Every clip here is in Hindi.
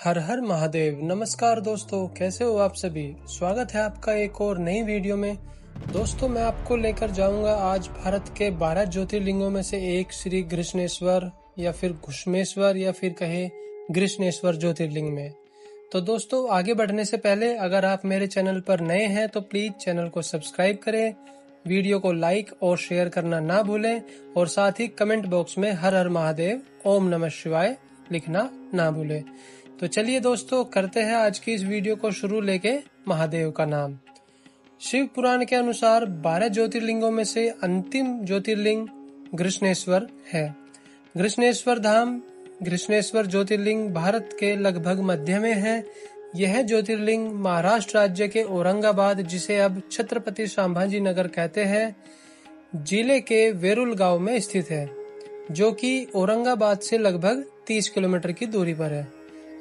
हर हर महादेव। नमस्कार दोस्तों, कैसे हो आप सभी। स्वागत है आपका एक और नई वीडियो में। दोस्तों, मैं आपको लेकर जाऊंगा आज भारत के 12 ज्योतिर्लिंगों में से एक श्री गृष्णेश्वर या फिर घुश्मेश्वर या फिर कहे गृष्णेश्वर ज्योतिर्लिंग में। तो दोस्तों, आगे बढ़ने से पहले अगर आप मेरे चैनल पर नए हैं तो प्लीज चैनल को सब्सक्राइब करें, वीडियो को लाइक और शेयर करना ना भूलें और साथ ही कमेंट बॉक्स में हर हर महादेव, ओम नमः शिवाय लिखना ना भूलें। तो चलिए दोस्तों, करते हैं आज की इस वीडियो को शुरू लेके महादेव का नाम। शिव पुराण के अनुसार 12 ज्योतिर्लिंगों में से अंतिम ज्योतिर्लिंग गृष्णेश्वर है। गृष्णेश्वर धाम, गृष्णेश्वर ज्योतिर्लिंग भारत के लगभग मध्य में है। यह ज्योतिर्लिंग महाराष्ट्र राज्य के औरंगाबाद, जिसे अब छत्रपति संभाजी नगर कहते हैं, जिले के वेरुल गांव में स्थित है, जो कि औरंगाबाद से लगभग 30 किलोमीटर की दूरी पर है।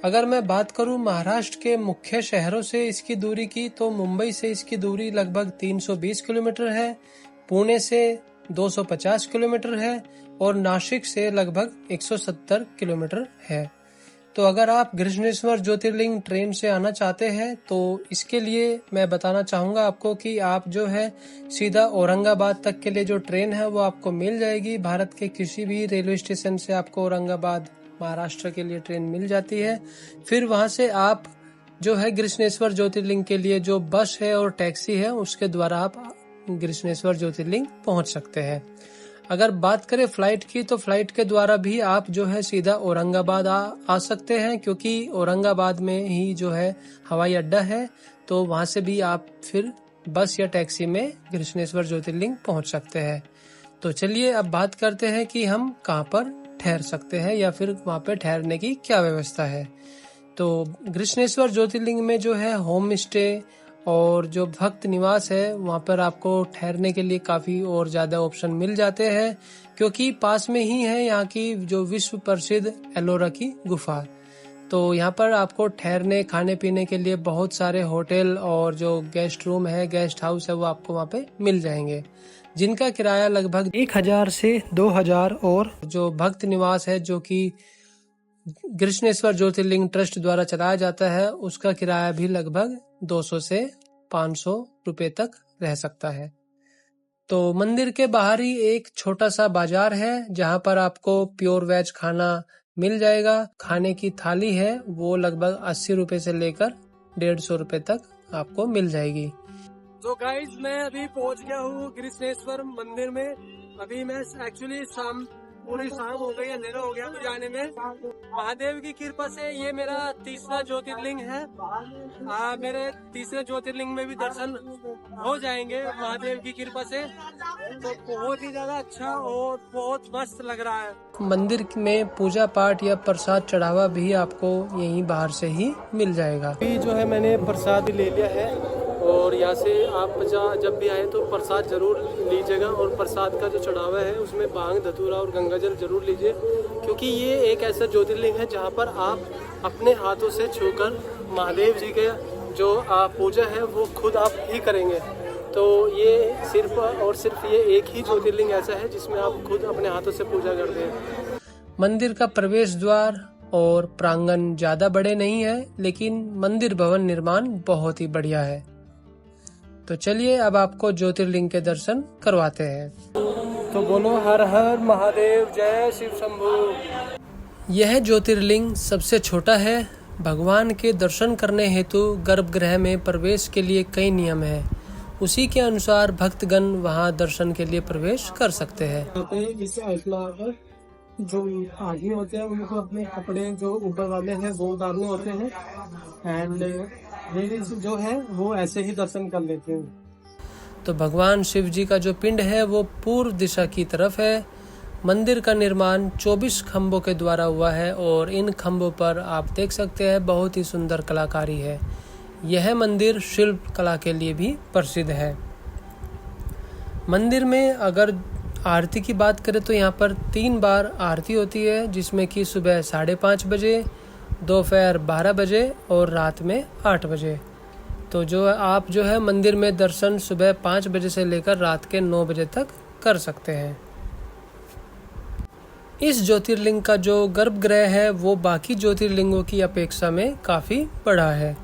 अगर मैं बात करूं महाराष्ट्र के मुख्य शहरों से इसकी दूरी की, तो मुंबई से इसकी दूरी लगभग 320 किलोमीटर है, पुणे से 250 किलोमीटर है और नासिक से लगभग 170 किलोमीटर है। तो अगर आप गृष्णेश्वर ज्योतिर्लिंग ट्रेन से आना चाहते हैं तो इसके लिए मैं बताना चाहूंगा आपको कि आप जो है सीधा औरंगाबाद तक के लिए जो ट्रेन है वो आपको मिल जाएगी। भारत के किसी भी रेलवे स्टेशन से आपको औरंगाबाद महाराष्ट्र के लिए ट्रेन मिल जाती है। फिर वहां से आप जो है गृष्णेश्वर ज्योतिर्लिंग के लिए जो बस है और टैक्सी है उसके द्वारा आप गृष्णेश्वर ज्योतिर्लिंग पहुंच सकते हैं। अगर बात करें फ्लाइट की, तो फ्लाइट के द्वारा भी आप जो है सीधा औरंगाबाद आ सकते हैं, क्योंकि औरंगाबाद में ही जो है हवाई अड्डा है। तो वहां से भी आप फिर बस या टैक्सी में गृष्णेश्वर ज्योतिर्लिंग पहुंच सकते हैं। तो चलिए अब बात करते हैं कि हम कहां पर ठहर सकते हैं या फिर वहां पे ठहरने की क्या व्यवस्था है। तो गृष्णेश्वर ज्योतिर्लिंग में जो है होम स्टे और जो भक्त निवास है वहां पर आपको ठहरने के लिए काफी और ज्यादा ऑप्शन मिल जाते हैं, क्योंकि पास में ही है यहाँ की जो विश्व प्रसिद्ध एलोरा की गुफा। तो यहाँ पर आपको ठहरने खाने पीने के लिए बहुत सारे होटल और जो गेस्ट रूम है, गेस्ट हाउस है, वो आपको वहाँ पे मिल जाएंगे, जिनका किराया लगभग 1000 से 2000 और जो भक्त निवास है जो कि गृष्णेश्वर ज्योतिर्लिंग ट्रस्ट द्वारा चलाया जाता है, उसका किराया भी लगभग 200 से 500 रुपए तक रह सकता है। तो मंदिर के बाहर ही एक छोटा सा बाजार है जहां पर आपको प्योर वेज खाना मिल जाएगा। खाने की थाली है वो लगभग 80 रुपए से लेकर 150 रुपए तक आपको मिल जाएगी। तो गाइज, मैं अभी पहुंच गया हूँ गृष्णेश्वर मंदिर में। अभी मैं एक्चुअली पूरी शाम हो गई, अंधेरा हो गया तो जाने में। महादेव की कृपा से ये मेरा तीसरा ज्योतिर्लिंग है। मेरे तीसरे ज्योतिर्लिंग में भी दर्शन हो जाएंगे महादेव की कृपा से। तो बहुत ही ज्यादा अच्छा और बहुत मस्त लग रहा है। मंदिर में पूजा पाठ या प्रसाद चढ़ावा भी आपको यहीं बाहर से ही मिल जाएगा। अभी जो है मैंने प्रसाद ले लिया है और यहाँ से आप जब भी आए तो प्रसाद जरूर लीजिएगा। और प्रसाद का जो चढ़ावा है उसमें भांग, धतूरा और गंगाजल जरूर लीजिए, क्योंकि ये एक ऐसा ज्योतिर्लिंग है जहाँ पर आप अपने हाथों से छूकर महादेव जी के जो पूजा है वो खुद आप ही करेंगे। तो ये सिर्फ और सिर्फ ये एक ही ज्योतिर्लिंग ऐसा है जिसमें आप खुद अपने हाथों से पूजा करते हैं। मंदिर का प्रवेश द्वार और प्रांगण ज्यादा बड़े नहीं है, लेकिन मंदिर भवन निर्माण बहुत ही बढ़िया है। तो चलिए अब आपको ज्योतिर्लिंग के दर्शन करवाते हैं। तो बोलो हर हर महादेव, जय शिव शंभू। यह ज्योतिर्लिंग सबसे छोटा है। भगवान के दर्शन करने हेतु गर्भगृह में प्रवेश के लिए कई नियम है। उसी के अनुसार भक्तगण वहां दर्शन के लिए प्रवेश कर सकते हैं। जो आदमी होते हैं उनको अपने कपड़े जो ऊपर वाले हैं वो उतारने होते हैं, एंड लेडीज जो है वो ऐसे ही दर्शन कर लेते हैं। तो भगवान शिव जी का जो पिंड है वो पूर्व दिशा की तरफ है। मंदिर का निर्माण 24 खम्भों के द्वारा हुआ है और इन खम्भों पर आप देख सकते हैं बहुत ही सुंदर कलाकारी है। यह मंदिर शिल्प कला के लिए भी प्रसिद्ध है। मंदिर में अगर आरती की बात करें तो यहाँ पर 3 बार आरती होती है, जिसमें कि सुबह 5:30 बजे, दोपहर 12 बजे और रात में 8 बजे। तो जो आप जो है मंदिर में दर्शन सुबह 5 बजे से लेकर रात के 9 बजे तक कर सकते हैं। इस ज्योतिर्लिंग का जो गर्भगृह है वो बाकी ज्योतिर्लिंगों की अपेक्षा में काफ़ी बड़ा है।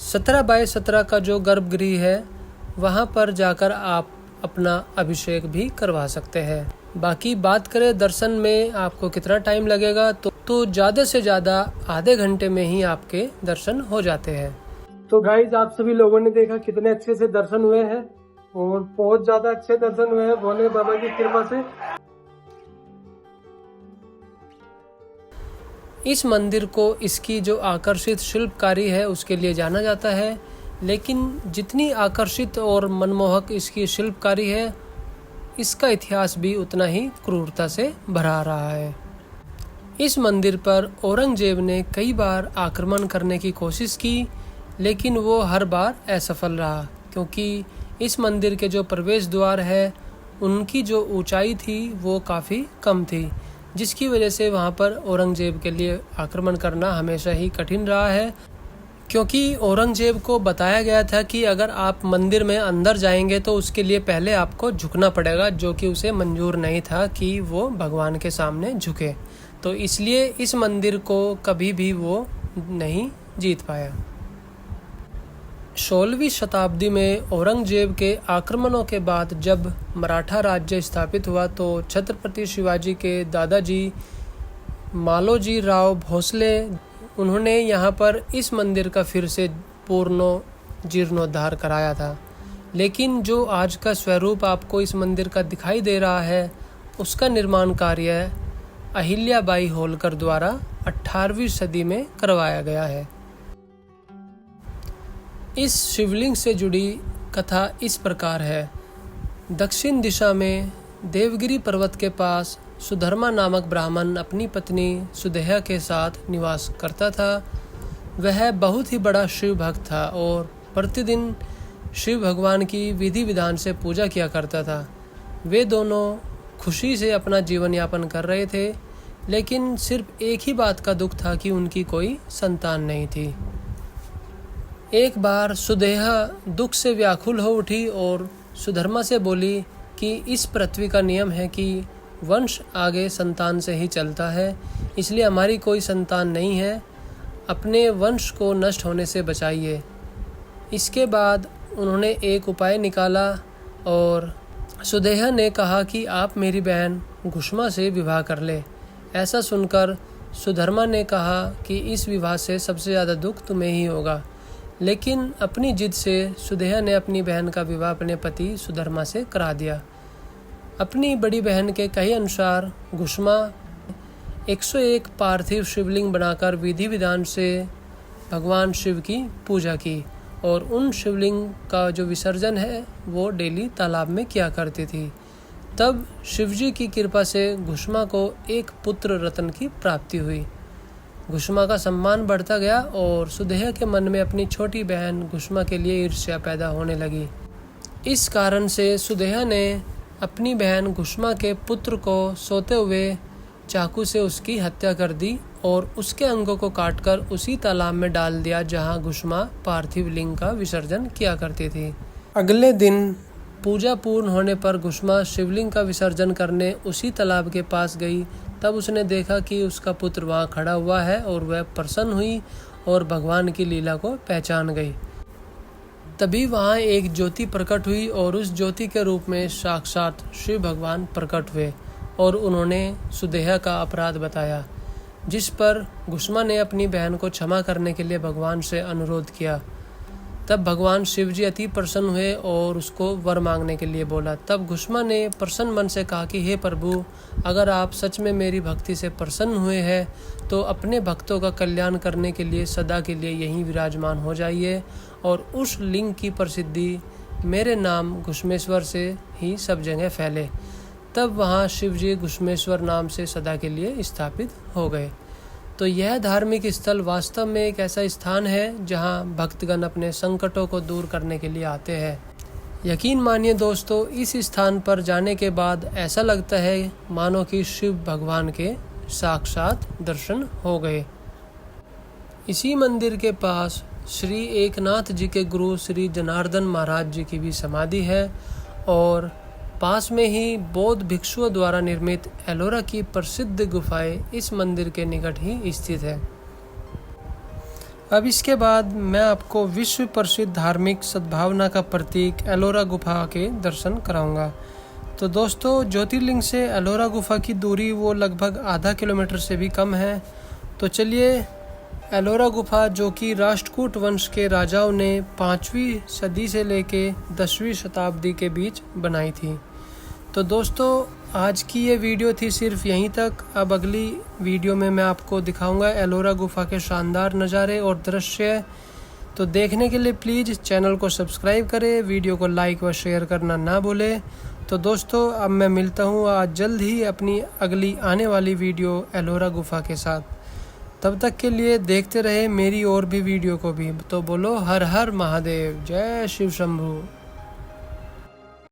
17x17 का जो गर्भगृह है वहाँ पर जाकर आप अपना अभिषेक भी करवा सकते हैं। बाकी बात करें दर्शन में आपको कितना टाइम लगेगा, तो ज़्यादा से ज़्यादा आधे घंटे में ही आपके दर्शन हो जाते हैं। तो गाइज, आप सभी लोगों ने देखा कितने अच्छे से दर्शन हुए हैं और बहुत ज़्यादा अच्छे दर्शन हुए हैं भोले बाबा की कृपा से। इस मंदिर को इसकी जो आकर्षित शिल्पकारी है उसके लिए जाना जाता है, लेकिन जितनी आकर्षित और मनमोहक इसकी शिल्पकारी है, इसका इतिहास भी उतना ही क्रूरता से भरा रहा है। इस मंदिर पर औरंगजेब ने कई बार आक्रमण करने की कोशिश की, लेकिन वो हर बार असफल रहा, क्योंकि इस मंदिर के जो प्रवेश द्वार है उनकी जो ऊंचाई थी वो काफ़ी कम थी, जिसकी वजह से वहाँ पर औरंगजेब के लिए आक्रमण करना हमेशा ही कठिन रहा है। क्योंकि औरंगजेब को बताया गया था कि अगर आप मंदिर में अंदर जाएंगे तो उसके लिए पहले आपको झुकना पड़ेगा, जो कि उसे मंजूर नहीं था कि वो भगवान के सामने झुके। तो इसलिए इस मंदिर को कभी भी वो नहीं जीत पाया। 16वीं शताब्दी में औरंगजेब के आक्रमणों के बाद जब मराठा राज्य स्थापित हुआ तो छत्रपति शिवाजी के दादाजी मालोजी राव भोसले उन्होंने यहाँ पर इस मंदिर का फिर से जीर्णोद्धार कराया था। लेकिन जो आज का स्वरूप आपको इस मंदिर का दिखाई दे रहा है, उसका निर्माण कार्य अहिल्याबाई होलकर द्वारा 18वीं सदी में करवाया गया है। इस शिवलिंग से जुड़ी कथा इस प्रकार है। दक्षिण दिशा में देवगिरी पर्वत के पास सुधर्मा नामक ब्राह्मण अपनी पत्नी सुदेहा के साथ निवास करता था। वह बहुत ही बड़ा शिव भक्त था और प्रतिदिन शिव भगवान की विधि विधान से पूजा किया करता था। वे दोनों खुशी से अपना जीवन यापन कर रहे थे, लेकिन सिर्फ एक ही बात का दुख था कि उनकी कोई संतान नहीं थी। एक बार सुदेहा दुख से व्याकुल हो उठी और सुधर्मा से बोली कि इस पृथ्वी का नियम है कि वंश आगे संतान से ही चलता है, इसलिए हमारी कोई संतान नहीं है, अपने वंश को नष्ट होने से बचाइए। इसके बाद उन्होंने एक उपाय निकाला और सुदेहा ने कहा कि आप मेरी बहन घुष्मा से विवाह कर ले। ऐसा सुनकर सुधर्मा ने कहा कि इस विवाह से सबसे ज़्यादा दुख तुम्हें ही होगा, लेकिन अपनी जिद से सुदेहा ने अपनी बहन का विवाह अपने पति सुधर्मा से करा दिया। अपनी बड़ी बहन के कहे अनुसार घुष्मा 101 पार्थिव शिवलिंग बनाकर विधि विधान से भगवान शिव की पूजा की और उन शिवलिंग का जो विसर्जन है वो डेली तालाब में किया करती थी। तब शिवजी की कृपा से घुष्मा को एक पुत्र रत्न की प्राप्ति हुई। घुष्मा का सम्मान बढ़ता गया और सुदेहा के मन में अपनी छोटी बहन घुष्मा के लिए ईर्ष्या पैदा होने लगी। इस कारण से सुदेहा ने अपनी बहन घुष्मा के पुत्र को सोते हुए चाकू से उसकी हत्या कर दी और उसके अंगों को काटकर उसी तालाब में डाल दिया जहां घुष्मा पार्थिव लिंग का विसर्जन किया करती थी। अगले दिन पूजा पूर्ण होने पर घुष्मा शिवलिंग का विसर्जन करने उसी तालाब के पास गई। तब उसने देखा कि उसका पुत्र वहां खड़ा हुआ है और वह प्रसन्न हुई और भगवान की लीला को पहचान गई। तभी वहां एक ज्योति प्रकट हुई और उस ज्योति के रूप में साक्षात शिव भगवान प्रकट हुए और उन्होंने सुदेहा का अपराध बताया, जिस पर घुष्मा ने अपनी बहन को क्षमा करने के लिए भगवान से अनुरोध किया। तब भगवान शिव जी अति प्रसन्न हुए और उसको वर मांगने के लिए बोला। तब घुष्मा ने प्रसन्न मन से कहा कि हे प्रभु, अगर आप सच में मेरी भक्ति से प्रसन्न हुए हैं तो अपने भक्तों का कल्याण करने के लिए सदा के लिए यहीं विराजमान हो जाइए और उस लिंग की प्रसिद्धि मेरे नाम घुष्मेश्वर से ही सब जगह फैले। तब वहाँ शिव जी घुष्मेश्वर नाम से सदा के लिए स्थापित हो गए। तो यह धार्मिक स्थल वास्तव में एक ऐसा स्थान है जहां भक्तगण अपने संकटों को दूर करने के लिए आते हैं। यकीन मानिए दोस्तों, इस स्थान पर जाने के बाद ऐसा लगता है मानो कि शिव भगवान के साक्षात दर्शन हो गए। इसी मंदिर के पास श्री एकनाथ जी के गुरु श्री जनार्दन महाराज जी की भी समाधि है और पास में ही बौद्ध भिक्षुओं द्वारा निर्मित एलोरा की प्रसिद्ध गुफाएं इस मंदिर के निकट ही स्थित है। अब इसके बाद मैं आपको विश्व प्रसिद्ध धार्मिक सद्भावना का प्रतीक एलोरा गुफा के दर्शन कराऊंगा। तो दोस्तों, ज्योतिर्लिंग से एलोरा गुफा की दूरी वो लगभग आधा किलोमीटर से भी कम है। तो चलिए, एलोरा गुफा जो कि राष्ट्रकूट वंश के राजाओं ने 5वीं सदी से लेके 10वीं शताब्दी के बीच बनाई थी। तो दोस्तों, आज की ये वीडियो थी सिर्फ यहीं तक। अब अगली वीडियो में मैं आपको दिखाऊंगा एलोरा गुफा के शानदार नज़ारे और दृश्य। तो देखने के लिए प्लीज़ चैनल को सब्सक्राइब करें, वीडियो को लाइक व शेयर करना ना भूलें। तो दोस्तों, अब मैं मिलता हूँ आज जल्द ही अपनी अगली आने वाली वीडियो एलोरा गुफा के साथ। तब तक के लिए देखते रहे मेरी और भी वीडियो को भी। तो बोलो हर हर महादेव, जय शिव शंभू।